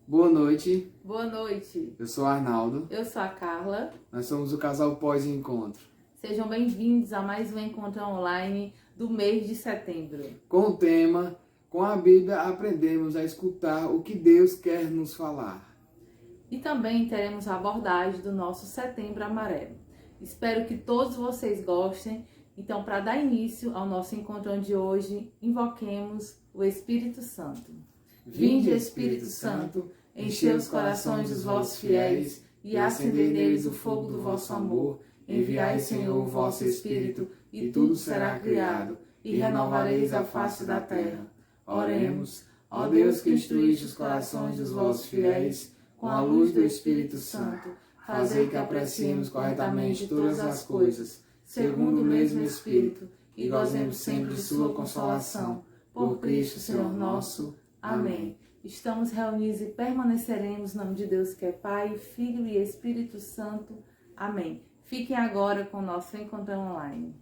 Boa noite, Boa noite, eu sou Arnaldo, eu sou a Carla. nós somos o casal pós-encontro. Sejam bem-vindos a mais um encontro online do mês de setembro. Com o tema, com a Bíblia aprendemos a escutar o que Deus quer nos falar. E também teremos a abordagem do nosso Setembro Amarelo. Espero que todos vocês gostem. Então, para dar início ao nosso encontro de hoje, invoquemos o Espírito Santo. Vinde, Espírito Santo, enchei os corações dos vossos fiéis e acendei neles o fogo do vosso amor. Enviai, Senhor, o vosso Espírito, e tudo será criado, e renovareis a face da terra. Oremos. Ó Deus, que instruíste os corações dos vossos fiéis com a luz do Espírito Santo, fazei que apreciemos corretamente todas as coisas, segundo o mesmo Espírito, e gozemos sempre de sua consolação. Por Cristo, Senhor nosso. Amém. Estamos reunidos e permaneceremos no nome de Deus, que é Pai, Filho e Espírito Santo. Amém. Fiquem agora com o nosso encontro online.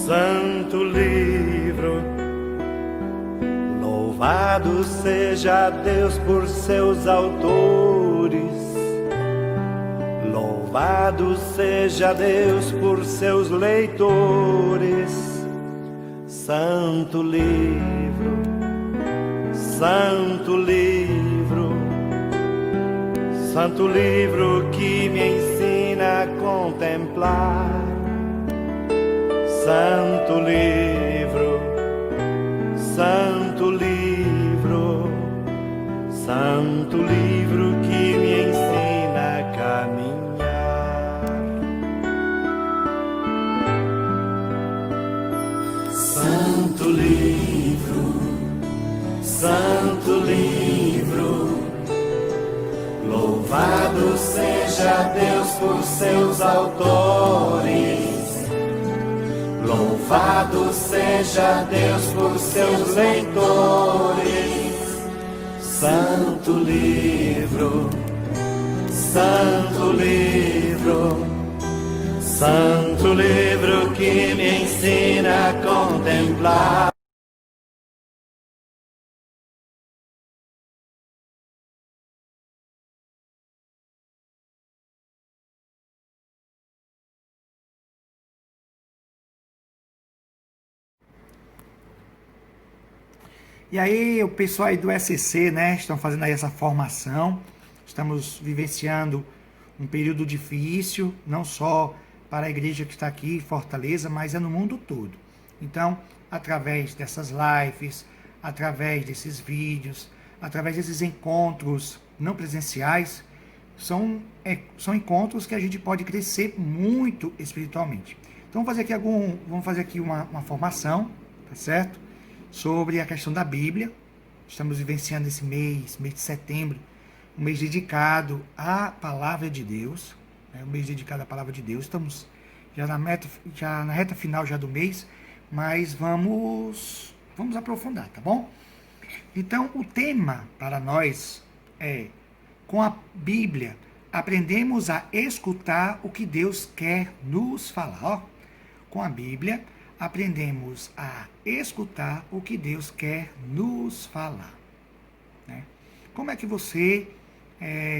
Santo livro, louvado seja Deus por seus autores, louvado seja Deus por seus leitores. Santo livro, santo livro, santo livro que me ensina a contemplar. Santo livro, santo livro, santo livro que me ensina a caminhar. Santo livro, santo livro, louvado seja Deus por seus autores. Louvado seja Deus por seus leitores. Santo livro, santo livro, santo livro que me ensina a contemplar. E aí o pessoal aí do SCC, né, estão fazendo aí essa formação. Estamos vivenciando um período difícil, não só para a igreja que está aqui em Fortaleza, mas é no mundo todo. Então, através dessas lives, através desses vídeos, através desses encontros não presenciais, são encontros que a gente pode crescer muito espiritualmente. Então vamos fazer aqui uma formação, tá certo? Sobre a questão da Bíblia. Estamos vivenciando esse mês de setembro, um mês dedicado à Palavra de Deus, um mês dedicado à Palavra de Deus. Estamos já na reta final já do mês, mas vamos aprofundar, tá bom? Então, o tema para nós é: com a Bíblia, aprendemos a escutar o que Deus quer nos falar. Ó, com a Bíblia, aprendemos a escutar o que Deus quer nos falar. Né? Como é que você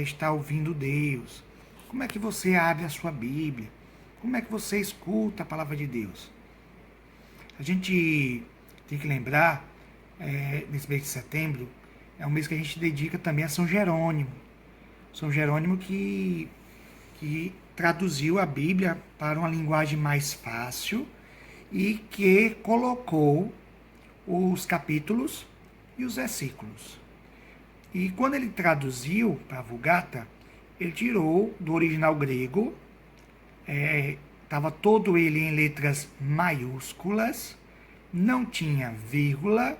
está ouvindo Deus? Como é que você abre a sua Bíblia? Como é que você escuta a palavra de Deus? A gente tem que lembrar, nesse mês de setembro, é um mês que a gente dedica também a São Jerônimo. São Jerônimo que traduziu a Bíblia para uma linguagem mais fácil e que colocou os capítulos e os versículos. E quando ele traduziu para a Vulgata, ele tirou do original grego, estava todo ele em letras maiúsculas, não tinha vírgula,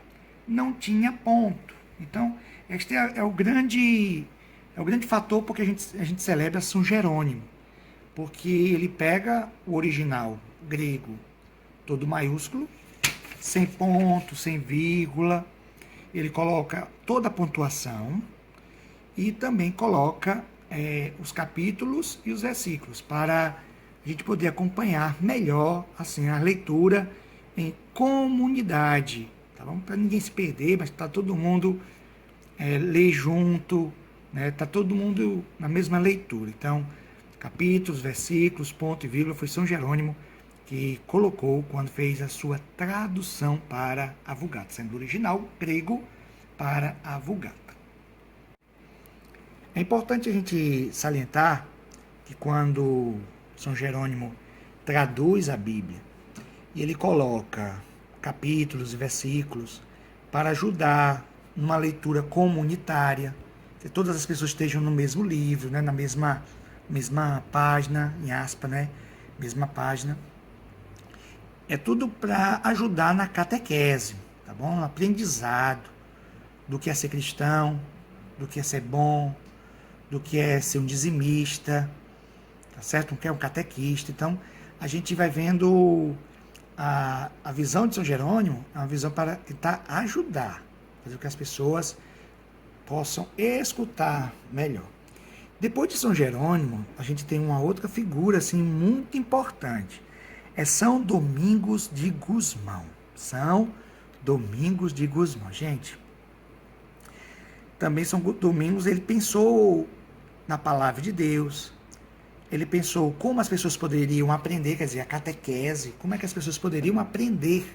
não tinha ponto. Então, este é o grande fator porque a gente celebra São Jerônimo. porque ele pega o original grego todo maiúsculo, sem ponto, sem vírgula, ele coloca toda a pontuação e também coloca os capítulos e os versículos para a gente poder acompanhar melhor assim a leitura em comunidade, tá bom? Para ninguém se perder, mas tá todo mundo ler junto, né? Tá todo mundo na mesma leitura. Então, capítulos, versículos, ponto e vírgula, foi São Jerônimo que colocou quando fez a sua tradução para a Vulgata, sendo do original grego para a Vulgata. É importante a gente salientar que quando São Jerônimo traduz a Bíblia e ele coloca capítulos e versículos para ajudar numa leitura comunitária, que todas as pessoas estejam no mesmo livro, né, na mesma página, em aspa, né, mesma página. É tudo para ajudar na catequese, tá bom? No aprendizado do que é ser cristão, do que é ser bom, do que é ser um dizimista, tá certo? O que é um catequista. Então, a gente vai vendo a visão de São Jerônimo, é uma visão para tentar ajudar, fazer com que as pessoas possam escutar melhor. Depois de São Jerônimo, a gente tem uma outra figura assim, muito importante. É São Domingos de Gusmão. São Domingos de Gusmão. Gente, também São Domingos, ele pensou na palavra de Deus, ele pensou como as pessoas poderiam aprender, quer dizer, a catequese, como é que as pessoas poderiam aprender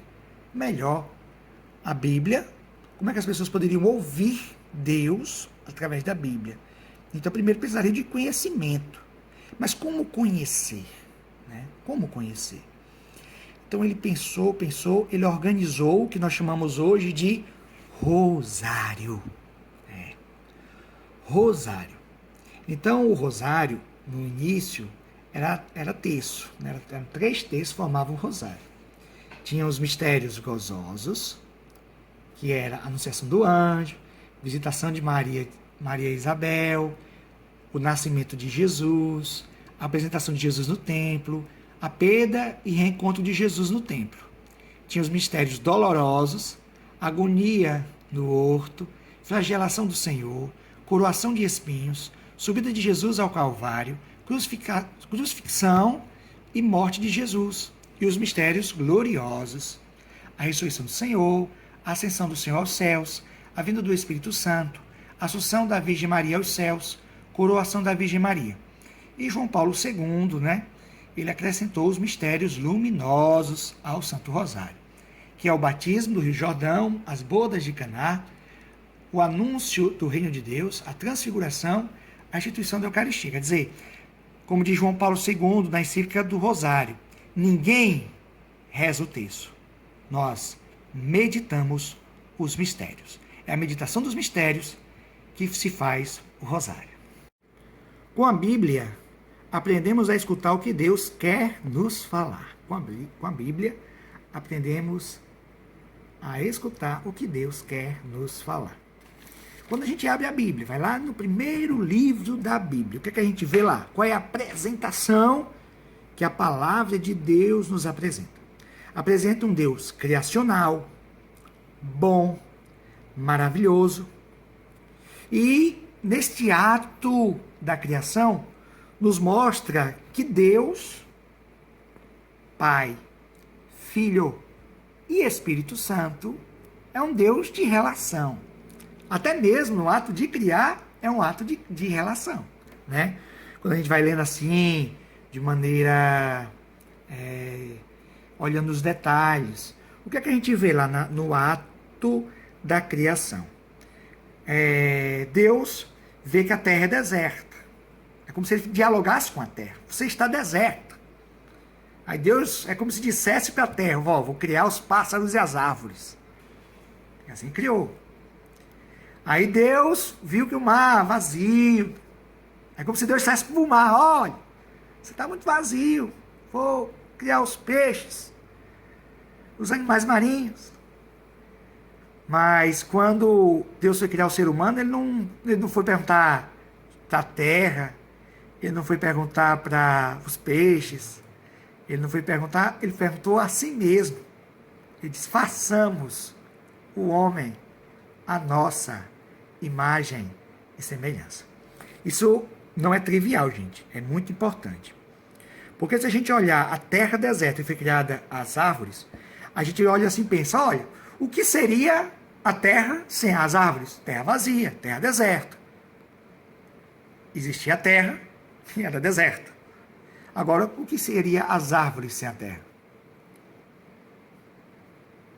melhor a Bíblia, como é que as pessoas poderiam ouvir Deus através da Bíblia. Então, primeiro precisaria de conhecimento. Mas como conhecer? Né? Como conhecer? Então, ele pensou, ele organizou o que nós chamamos hoje de rosário. Rosário. Então, o rosário, no início, era terço. Né? Eram 3 terços que formavam o rosário. Tinha os mistérios gozosos, que era a anunciação do anjo, visitação de Maria e Isabel, o nascimento de Jesus, a apresentação de Jesus no templo, a perda e reencontro de Jesus no templo. Tinha os mistérios dolorosos, agonia no horto, flagelação do Senhor, coroação de espinhos, subida de Jesus ao Calvário, crucifixão e morte de Jesus, e os mistérios gloriosos, a ressurreição do Senhor, a ascensão do Senhor aos céus, a vinda do Espírito Santo, a assunção da Virgem Maria aos céus, coroação da Virgem Maria. E João Paulo II, né, ele acrescentou os mistérios luminosos ao Santo Rosário, que é o batismo do Rio Jordão, as bodas de Caná, o anúncio do reino de Deus, a transfiguração, a instituição da Eucaristia. Quer dizer, como diz João Paulo II na encíclica do Rosário, ninguém reza o terço. Nós meditamos os mistérios. É a meditação dos mistérios que se faz o rosário. Com a Bíblia, aprendemos a escutar o que Deus quer nos falar. Com a Bíblia, aprendemos a escutar o que Deus quer nos falar. Quando a gente abre a Bíblia, vai lá no primeiro livro da Bíblia, o que é que a gente vê lá? Qual é a apresentação que a palavra de Deus nos apresenta? Apresenta um Deus criacional, bom, maravilhoso. E neste ato da criação, nos mostra que Deus, Pai, Filho e Espírito Santo, é um Deus de relação. Até mesmo no ato de criar, é um ato de relação. Né? Quando a gente vai lendo assim, de maneira... olhando os detalhes. O que é que a gente vê lá no ato da criação? Deus vê que a terra é deserta. É como se ele dialogasse com a terra. Você está deserta. Aí Deus é como se dissesse para a terra, vou criar os pássaros e as árvores. E assim criou. Aí Deus viu que o mar vazio. É como se Deus dissesse para o mar, olha, você está muito vazio. Vou criar os peixes, os animais marinhos. Mas quando Deus foi criar o ser humano, ele não foi perguntar para a terra, Ele não foi perguntar para os peixes. Ele não foi perguntar, ele perguntou a si mesmo. Ele disse: façamos o homem a nossa imagem e semelhança. Isso não é trivial, gente. É muito importante. Porque se a gente olhar a terra deserta e foi criada as árvores, a gente olha assim e pensa: olha, o que seria a terra sem as árvores? Terra vazia, terra deserta. Existia a terra e era deserta. Agora, o que seria as árvores sem a terra?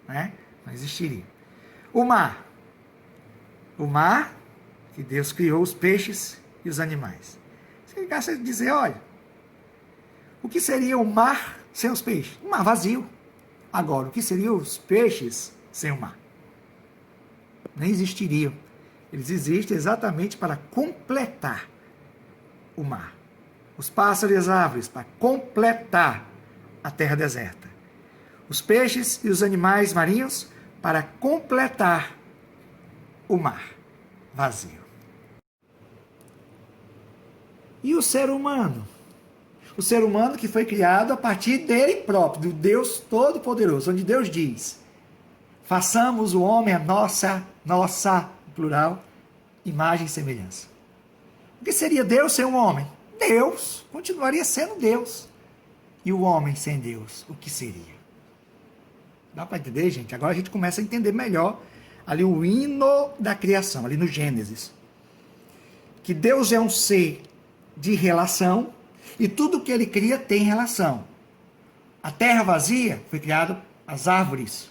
Né? Não existiria. O mar. O mar, que Deus criou os peixes e os animais. Você gasta de dizer: olha, o que seria o mar sem os peixes? Um mar vazio. Agora, o que seriam os peixes sem o mar? Nem existiriam. Eles existem exatamente para completar o mar. Os pássaros e as árvores para completar a terra deserta. Os peixes e os animais marinhos para completar o mar vazio. E o ser humano? O ser humano que foi criado a partir dele próprio, do Deus Todo-Poderoso, onde Deus diz: façamos o homem a nossa, plural, imagem e semelhança. O que seria Deus sem o homem? Deus continuaria sendo Deus. E o homem sem Deus, o que seria? Dá para entender, gente? Agora a gente começa a entender melhor ali o hino da criação, ali no Gênesis. Que Deus é um ser de relação, e tudo que ele cria tem relação. A terra vazia foi criado as árvores.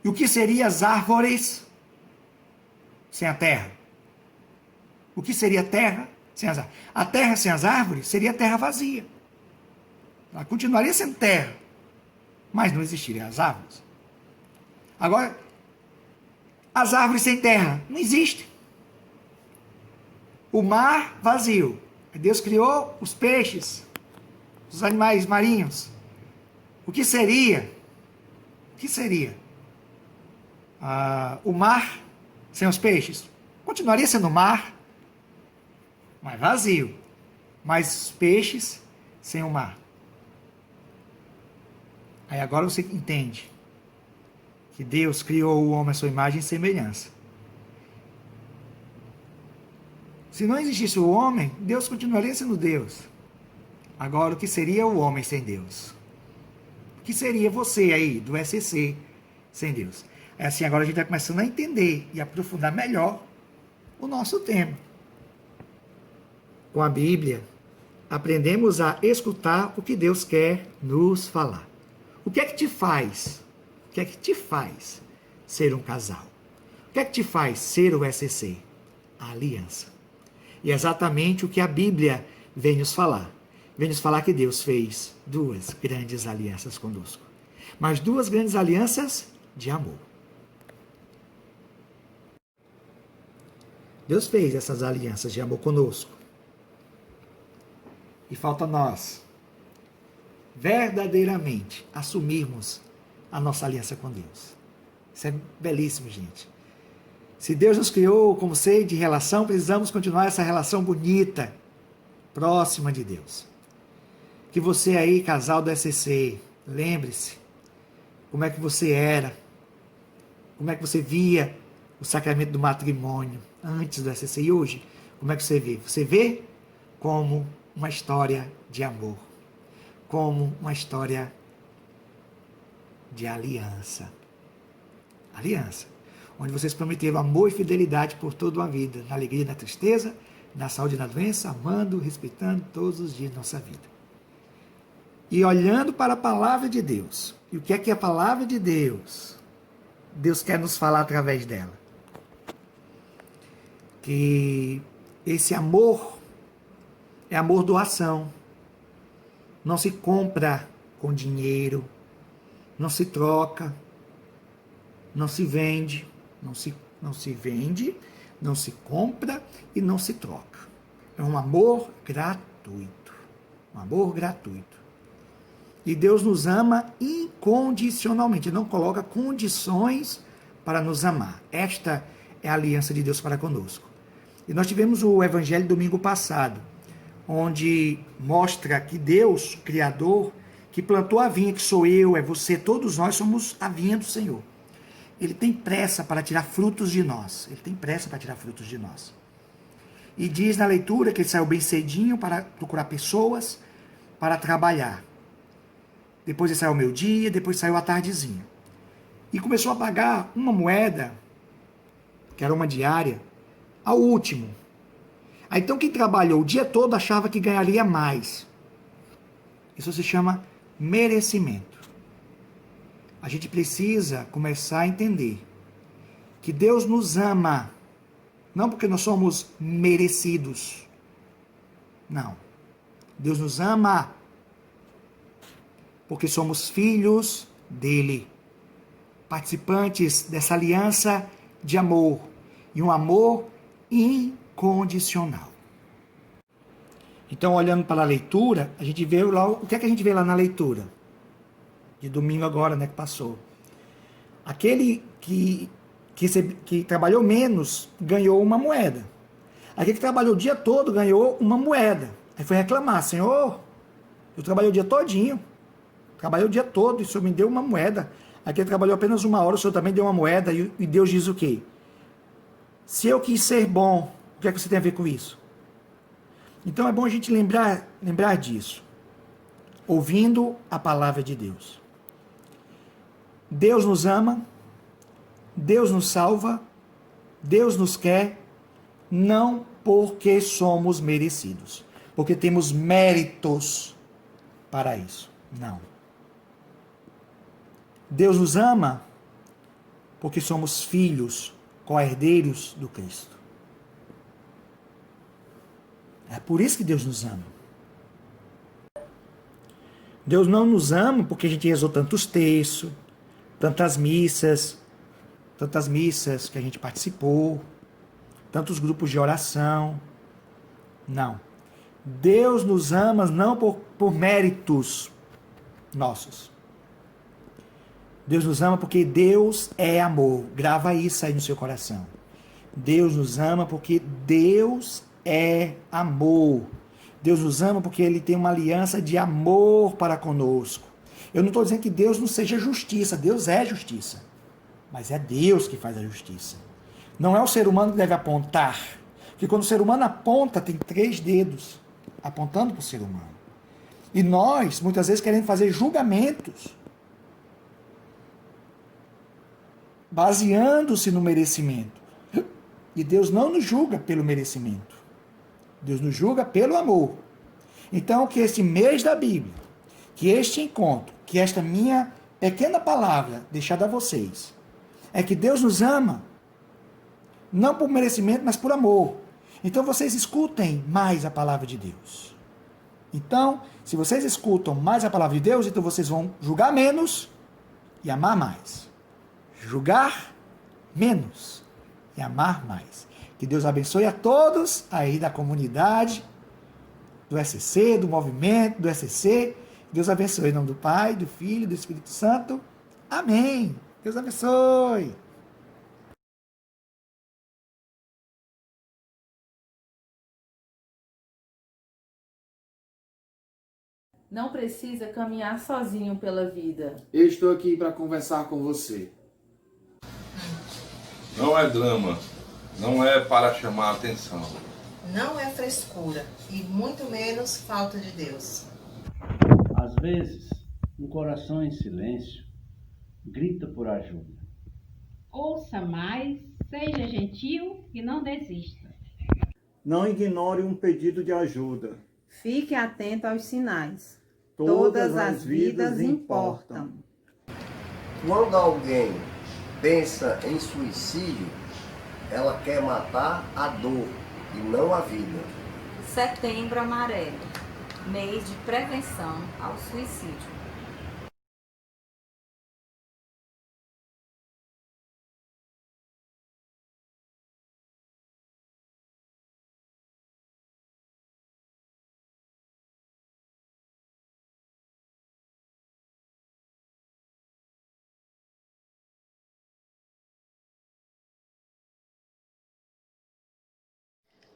E o que seria as árvores sem a terra? O que seria a terra sem as árvores? A terra sem as árvores seria a terra vazia. Ela continuaria sendo terra, mas não existiriam as árvores. Agora, as árvores sem terra não existem. O mar vazio. Deus criou os peixes, os animais marinhos. O que seria? O que seria? O mar sem os peixes? Continuaria sendo mar, mas vazio. Mas os peixes sem o mar. Aí agora você entende que Deus criou o homem à sua imagem e semelhança. Se não existisse o homem, Deus continuaria sendo Deus. Agora, o que seria o homem sem Deus? O que seria você aí, do SCC, sem Deus? É assim, agora a gente está começando a entender e aprofundar melhor o nosso tema. Com a Bíblia, aprendemos a escutar o que Deus quer nos falar. O que é que te faz? O que é que te faz ser um casal? O que é que te faz ser o SCC? A aliança. E é exatamente o que a Bíblia vem nos falar. Vem nos falar que Deus fez duas grandes alianças conosco. Mas duas grandes alianças de amor. Deus fez essas alianças de amor conosco. E falta nós, verdadeiramente, assumirmos a nossa aliança com Deus. Isso é belíssimo, gente. Se Deus nos criou como ser de relação, precisamos continuar essa relação bonita, próxima de Deus. Que você aí, casal do SCC, lembre-se como é que você era, como é que você via o sacramento do matrimônio antes do SCC e hoje, como é que você vê? Você vê como uma história de amor, como uma história de aliança. Aliança. Onde vocês prometeram amor e fidelidade por toda uma vida, na alegria e na tristeza, na saúde e na doença, amando, respeitando todos os dias da nossa vida. E olhando para a palavra de Deus. E o que é a palavra de Deus? Deus quer nos falar através dela. Que esse amor é amor doação. Não se compra com dinheiro, não se troca, não se vende. Não se vende, não se compra e não se troca. É um amor gratuito. Um amor gratuito. E Deus nos ama incondicionalmente. Ele não coloca condições para nos amar. Esta é a aliança de Deus para conosco. E nós tivemos o Evangelho domingo passado, onde mostra que Deus, o Criador, que plantou a vinha, que sou eu, é você, todos nós somos a vinha do Senhor. Ele tem pressa para tirar frutos de nós. Ele tem pressa para tirar frutos de nós. E diz na leitura que ele saiu bem cedinho para procurar pessoas para trabalhar. Depois ele saiu ao meio-dia, depois saiu à tardezinha. E começou a pagar uma moeda, que era uma diária, ao último. Aí, então quem trabalhou o dia todo achava que ganharia mais. Isso se chama merecimento. A gente precisa começar a entender que Deus nos ama, não porque nós somos merecidos. Não. Deus nos ama porque somos filhos dele, participantes dessa aliança de amor, e um amor incondicional. Então, olhando para a leitura, a gente vê lá, o que é que a gente vê lá na leitura? De domingo agora, né, que passou. Aquele que trabalhou menos, ganhou uma moeda. Aquele que trabalhou o dia todo, ganhou uma moeda. Aí foi reclamar: Senhor, eu trabalhei o dia todinho. Trabalhei o dia todo e o Senhor me deu uma moeda. Aquele que trabalhou apenas uma hora, o Senhor também deu uma moeda. E Deus diz o quê? Se eu quis ser bom, o que é que você tem a ver com isso? Então é bom a gente lembrar disso. Ouvindo a palavra de Deus. Deus nos ama, Deus nos salva, Deus nos quer, não porque somos merecidos, porque temos méritos para isso. Não. Deus nos ama porque somos filhos, co-herdeiros do Cristo. É por isso que Deus nos ama. Deus não nos ama porque a gente rezou tantos terços, tantas missas que a gente participou, tantos grupos de oração. Não. Deus nos ama não por méritos nossos. Deus nos ama porque Deus é amor. Grava isso aí no seu coração. Deus nos ama porque Deus é amor. Deus nos ama porque Ele tem uma aliança de amor para conosco. Eu não estou dizendo que Deus não seja justiça. Deus é justiça. Mas é Deus que faz a justiça. Não é o ser humano que deve apontar. Porque quando o ser humano aponta, tem 3 dedos apontando para o ser humano. E nós, muitas vezes, queremos fazer julgamentos baseando-se no merecimento. E Deus não nos julga pelo merecimento. Deus nos julga pelo amor. Então, que este mês da Bíblia, que este encontro, que esta minha pequena palavra deixada a vocês, é que Deus nos ama, não por merecimento, mas por amor. Então, vocês escutem mais a palavra de Deus. Então, se vocês escutam mais a palavra de Deus, então vocês vão julgar menos e amar mais. Julgar menos e amar mais. Que Deus abençoe a todos aí da comunidade, do SCC, do movimento, do SCC. Deus abençoe em nome do Pai, do Filho e do Espírito Santo. Amém. Deus abençoe. Não precisa caminhar sozinho pela vida. Eu estou aqui para conversar com você. Não é drama, não é para chamar a atenção. Não é frescura e muito menos falta de Deus. Às vezes, um coração em silêncio grita por ajuda. Ouça mais, seja gentil e não desista. Não ignore um pedido de ajuda. Fique atento aos sinais. Todas as vidas importam. Quando alguém pensa em suicídio, ela quer matar a dor e não a vida. Setembro Amarelo, mês de prevenção ao suicídio.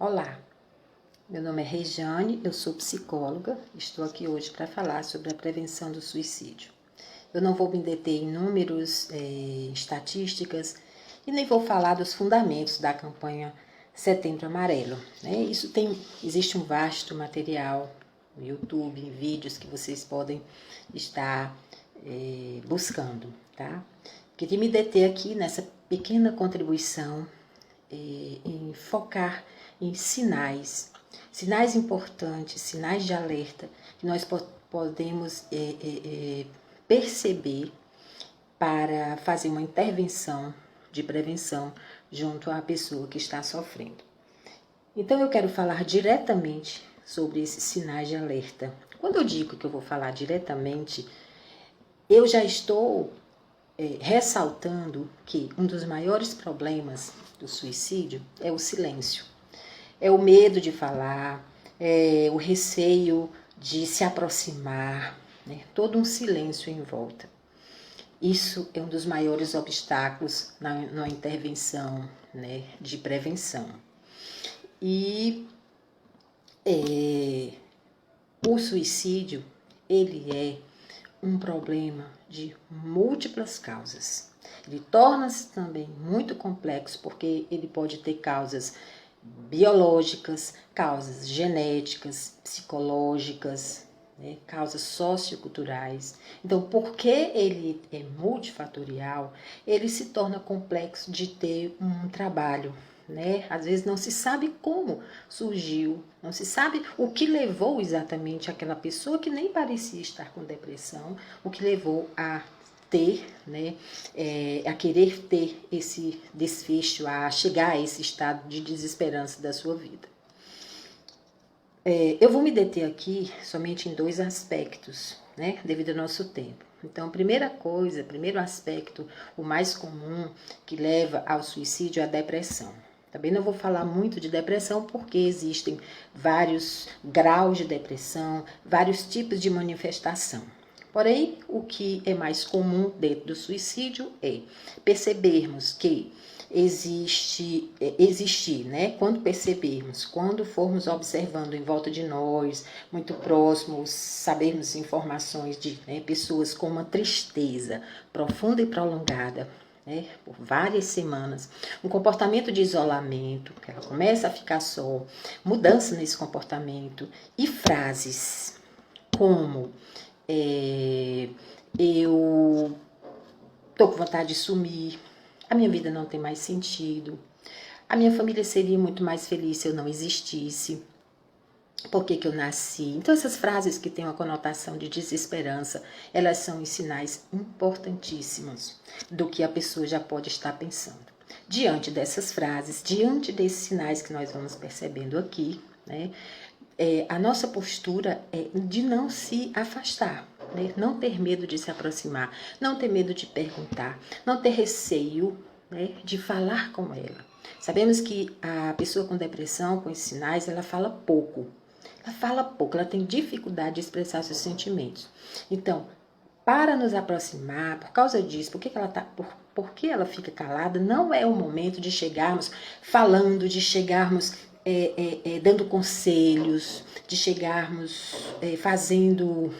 Olá, meu nome é Rejane, eu sou psicóloga, estou aqui hoje para falar sobre a prevenção do suicídio. Eu não vou me deter em números, estatísticas e nem vou falar dos fundamentos da campanha Setembro Amarelo. Né? Existe um vasto material no YouTube, em vídeos que vocês podem estar buscando. Tá? Queria me deter aqui nessa pequena contribuição em focar em sinais importantes, sinais de alerta que nós podemos perceber para fazer uma intervenção de prevenção junto à pessoa que está sofrendo. Então eu quero falar diretamente sobre esses sinais de alerta. Quando eu digo que eu vou falar diretamente, eu já estou ressaltando que um dos maiores problemas do suicídio é o silêncio. É o medo de falar, é o receio de se aproximar, né? Todo um silêncio em volta. Isso é um dos maiores obstáculos na intervenção, né, de prevenção. E o suicídio, ele é um problema de múltiplas causas. Ele torna-se também muito complexo porque ele pode ter causas biológicas, causas genéticas, psicológicas, né, causas socioculturais. Então, porque ele é multifatorial, ele se torna complexo de ter um trabalho. Né? Às vezes não se sabe como surgiu, não se sabe o que levou exatamente aquela pessoa que nem parecia estar com depressão, o que levou a ter, né, a querer ter esse desfecho, a chegar a esse estado de desesperança da sua vida. Eu vou me deter aqui somente em 2 aspectos, né, devido ao nosso tempo. Então, primeiro aspecto, o mais comum que leva ao suicídio é a depressão. Também não vou falar muito de depressão porque existem vários graus de depressão, vários tipos de manifestação. Porém, o que é mais comum dentro do suicídio é percebermos que existir, né? Quando formos observando em volta de nós, muito próximos, sabermos informações de pessoas com uma tristeza profunda e prolongada, né, por várias semanas, um comportamento de isolamento, que ela começa a ficar só, mudança nesse comportamento e frases como eu tô com vontade de sumir, a minha vida não tem mais sentido, a minha família seria muito mais feliz se eu não existisse, por que eu nasci? Então essas frases que têm uma conotação de desesperança, elas são sinais importantíssimos do que a pessoa já pode estar pensando. Diante dessas frases, diante desses sinais que nós vamos percebendo aqui, né, a nossa postura é de não se afastar, né, não ter medo de se aproximar, não ter medo de perguntar, não ter receio, né, de falar com ela. Sabemos que a pessoa com depressão, com esses sinais, ela fala pouco. Ela tem dificuldade de expressar seus sentimentos. Então, para nos aproximar, por causa disso, por que ela fica calada, não é o momento de chegarmos falando, de chegarmos dando conselhos, de chegarmos fazendo,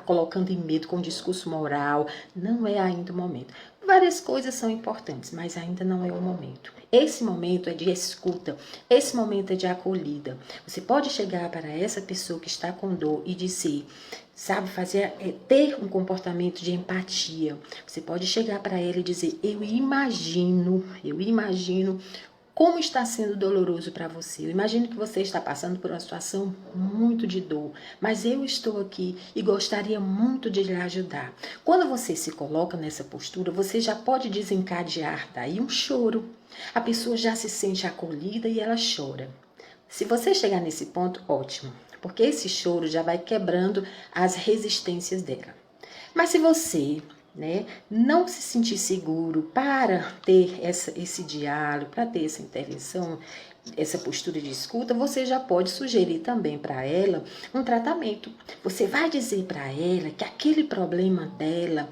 colocando em medo com discurso moral. Não é ainda o momento. Várias coisas são importantes, mas ainda não é o momento. Esse momento é de escuta, esse momento é de acolhida. Você pode chegar para essa pessoa que está com dor e dizer, ter um comportamento de empatia. Você pode chegar para ela e dizer, eu imagino como está sendo doloroso para você. Eu imagino que você está passando por uma situação muito de dor, mas eu estou aqui e gostaria muito de lhe ajudar. Quando você se coloca nessa postura, você já pode desencadear daí um choro. A pessoa já se sente acolhida e ela chora. Se você chegar nesse ponto, ótimo, porque esse choro já vai quebrando as resistências dela. Mas se você não se sentir seguro para ter esse diálogo, para ter essa intervenção, essa postura de escuta, você já pode sugerir também para ela um tratamento. Você vai dizer para ela que aquele problema dela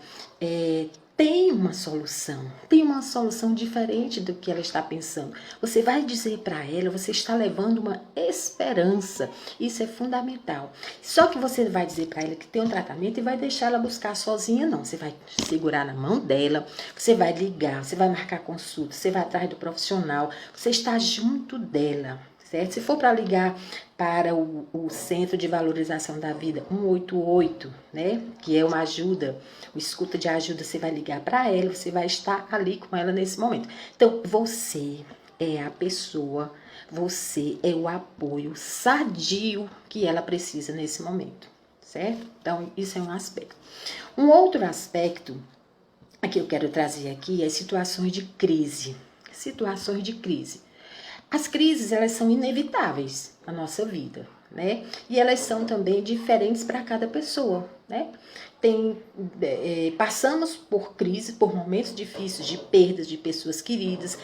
tem uma solução diferente do que ela está pensando. Você vai dizer para ela, você está levando uma esperança, isso é fundamental. Só que você vai dizer para ela que tem um tratamento e vai deixar ela buscar sozinha, não. Você vai segurar na mão dela, você vai ligar, você vai marcar consulta, você vai atrás do profissional, você está junto dela. Certo? Se for para ligar para o Centro de Valorização da Vida 188, né, que é uma ajuda, o escuta de ajuda, você vai ligar para ela, você vai estar ali com ela nesse momento. Então, você é a pessoa, você é o apoio sadio que ela precisa nesse momento, certo? Então, isso é um aspecto. Um outro aspecto que eu quero trazer aqui é situações de crise. Situações de crise. As crises, elas são inevitáveis na nossa vida, né? E elas são também diferentes para cada pessoa, né? Passamos por crise, por momentos difíceis de perdas de pessoas queridas,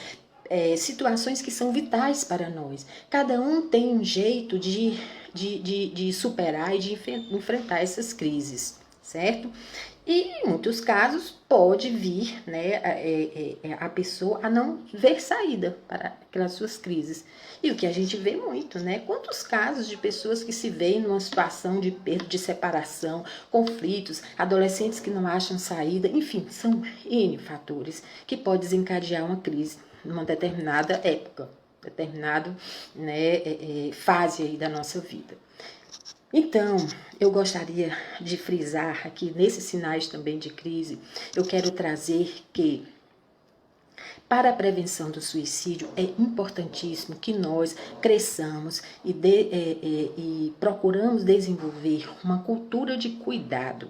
situações que são vitais para nós. Cada um tem um jeito de superar e de enfrentar essas crises, certo? E em muitos casos pode vir, né, a pessoa a não ver saída para aquelas suas crises. E o que a gente vê muito, né? Quantos casos de pessoas que se veem numa situação de perda, de separação, conflitos, adolescentes que não acham saída, enfim, são N fatores que podem desencadear uma crise numa determinada época, determinada, né, fase aí da nossa vida. Então, eu gostaria de frisar aqui, nesses sinais também de crise, eu quero trazer que, para a prevenção do suicídio, é importantíssimo que nós cresçamos e procuramos desenvolver uma cultura de cuidado.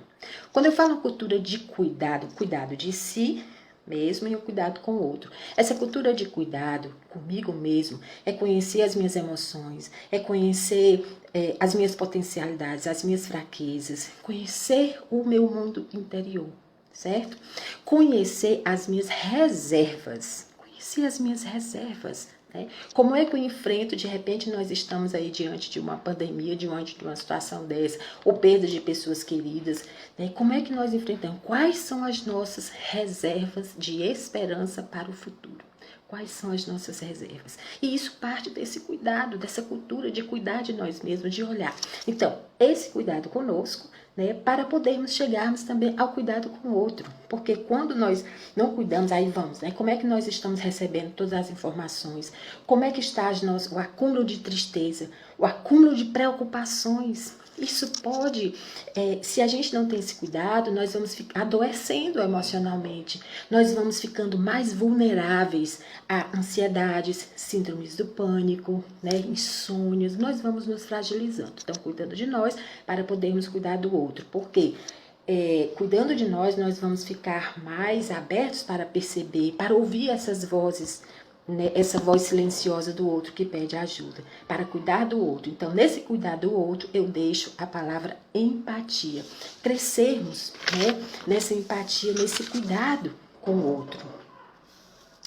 Quando eu falo cultura de cuidado, cuidado de si mesmo e o cuidado com o outro. Essa cultura de cuidado comigo mesmo é conhecer as minhas emoções, é conhecer as minhas potencialidades, as minhas fraquezas, conhecer o meu mundo interior, certo? Conhecer as minhas reservas, né? Como é que eu enfrento, de repente nós estamos aí diante de uma pandemia, diante de uma situação dessa, ou perda de pessoas queridas, né? Como é que nós enfrentamos? Quais são as nossas reservas de esperança para o futuro? Quais são as nossas reservas? E isso parte desse cuidado, dessa cultura de cuidar de nós mesmos, de olhar. Então, esse cuidado conosco, né, para podermos chegarmos também ao cuidado com o outro. Porque quando nós não cuidamos, aí vamos, né? Como é que nós estamos recebendo todas as informações? Como é que está o acúmulo de tristeza, o acúmulo de preocupações? Isso pode, se a gente não tem esse cuidado, nós vamos ficar adoecendo emocionalmente, nós vamos ficando mais vulneráveis a ansiedades, síndromes do pânico, né, insônias, nós vamos nos fragilizando. Então, cuidando de nós para podermos cuidar do outro, porque cuidando de nós vamos ficar mais abertos para perceber, para ouvir essas vozes, né, essa voz silenciosa do outro que pede ajuda, para cuidar do outro. Então, nesse cuidar do outro, eu deixo a palavra empatia. Crescermos, né, nessa empatia, nesse cuidado com o outro.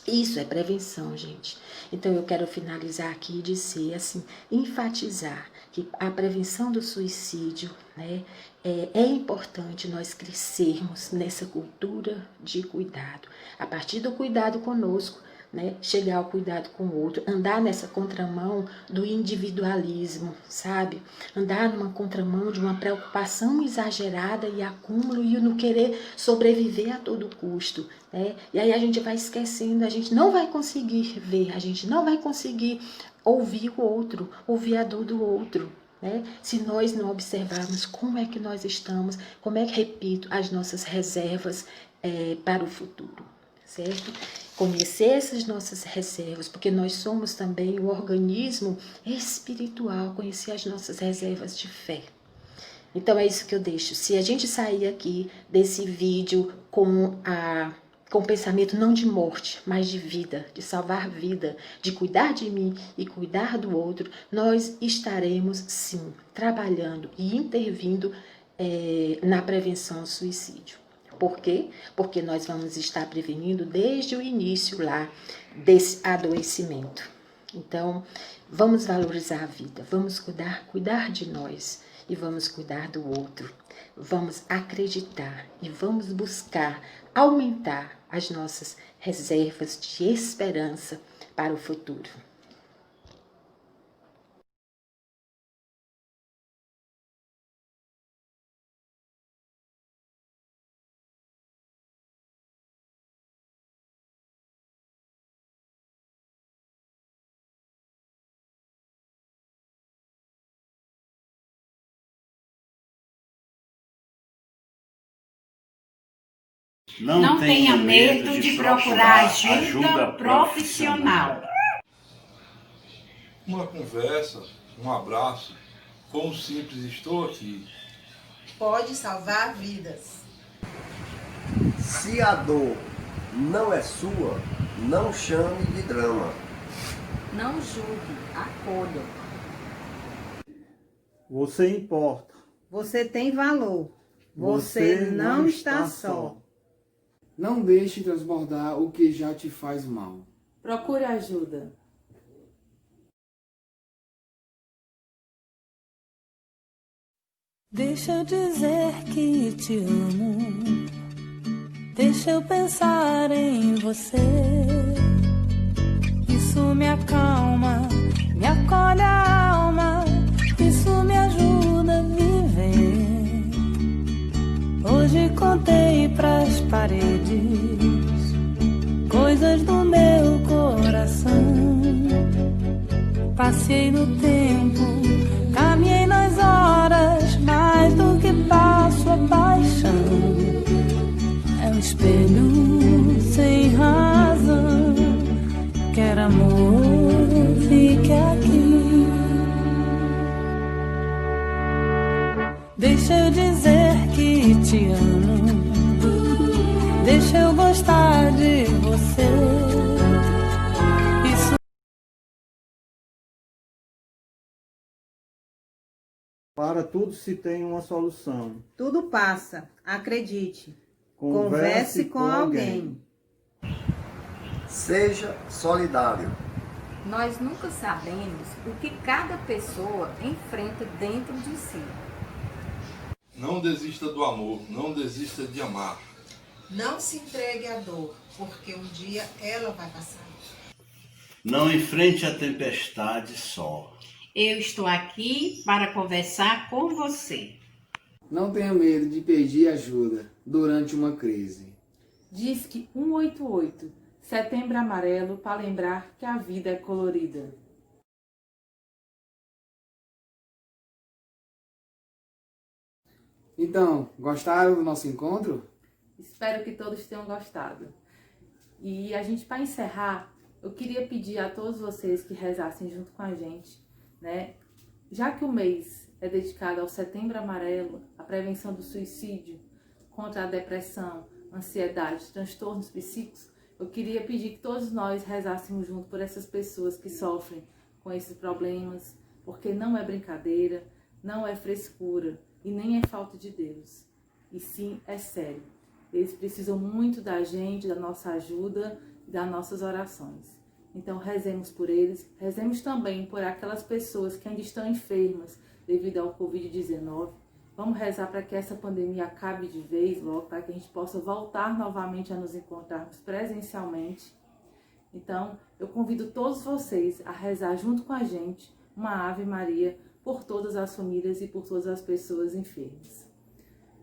Isso é prevenção, gente. Então, eu quero finalizar aqui e dizer, assim, enfatizar que a prevenção do suicídio, né, é importante nós crescermos nessa cultura de cuidado. A partir do cuidado conosco, né, chegar ao cuidado com o outro, andar nessa contramão do individualismo, sabe? Andar numa contramão de uma preocupação exagerada e acúmulo e no querer sobreviver a todo custo, né? E aí a gente vai esquecendo, a gente não vai conseguir ver, a gente não vai conseguir ouvir o outro, ouvir a dor do outro, né? Se nós não observarmos como é que nós estamos, como é que, repito, as nossas reservas para o futuro, certo? Conhecer essas nossas reservas, porque nós somos também um organismo espiritual, conhecer as nossas reservas de fé. Então é isso que eu deixo. Se a gente sair aqui desse vídeo com o pensamento não de morte, mas de vida, de salvar vida, de cuidar de mim e cuidar do outro, nós estaremos sim trabalhando e intervindo na prevenção ao suicídio. Por quê? Porque nós vamos estar prevenindo desde o início lá desse adoecimento. Então, vamos valorizar a vida, vamos cuidar de nós e vamos cuidar do outro. Vamos acreditar e vamos buscar aumentar as nossas reservas de esperança para o futuro. Não tenha medo de procurar ajuda profissional. Uma conversa, um abraço, com um simples estou aqui. Pode salvar vidas. Se a dor não é sua, não chame de drama. Não julgue, acolha. Você importa. Você tem valor. Você não está só. Não deixe transbordar o que já te faz mal. Procure ajuda. Deixa eu dizer que te amo. Deixa eu pensar em você. Isso me acalma, me acolhe a alma. Isso me ajuda a viver. Hoje contei pras paredes coisas do meu coração. Passei no tempo, caminhei nas horas, mais do que passo a paixão. É um espelho sem razão. Quer amor, fique aqui. Deixa eu dizer que te amo. Deixa eu gostar de você. Isso. Para tudo se tem uma solução. Tudo passa, acredite. Converse com alguém. Seja solidário. Nós nunca sabemos o que cada pessoa enfrenta dentro de si. Não desista do amor, não desista de amar. Não se entregue à dor, porque um dia ela vai passar. Não enfrente a tempestade só. Eu estou aqui para conversar com você. Não tenha medo de pedir ajuda durante uma crise. Disque 188, Setembro Amarelo, para lembrar que a vida é colorida. Então, gostaram do nosso encontro? Espero que todos tenham gostado. E a gente, para encerrar, eu queria pedir a todos vocês que rezassem junto com a gente, né? Já que o mês é dedicado ao Setembro Amarelo, à prevenção do suicídio, contra a depressão, ansiedade, transtornos psíquicos, eu queria pedir que todos nós rezássemos junto por essas pessoas que sofrem com esses problemas, porque não é brincadeira, não é frescura e nem é falta de Deus, e sim é sério. Eles precisam muito da gente, da nossa ajuda e das nossas orações. Então rezemos por eles, rezemos também por aquelas pessoas que ainda estão enfermas devido ao Covid-19. Vamos rezar para que essa pandemia acabe de vez logo, para que a gente possa voltar novamente a nos encontrarmos presencialmente. Então, eu convido todos vocês a rezar junto com a gente uma Ave Maria por todas as famílias e por todas as pessoas enfermas.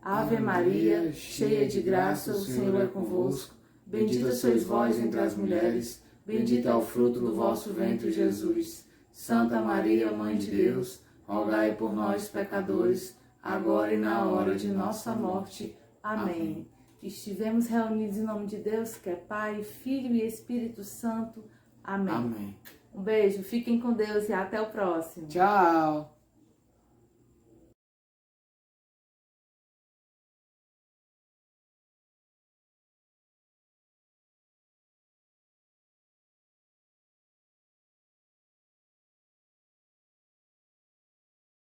Ave Maria, cheia de graça, o Senhor é convosco. Bendita sois vós entre as mulheres, bendito é o fruto do vosso ventre, Jesus. Santa Maria, Mãe de Deus, rogai por nós, pecadores, agora e na hora de nossa morte. Amém. Estivemos reunidos em nome de Deus, que é Pai, Filho e Espírito Santo. Amém. Amém. Um beijo, fiquem com Deus e até o próximo. Tchau.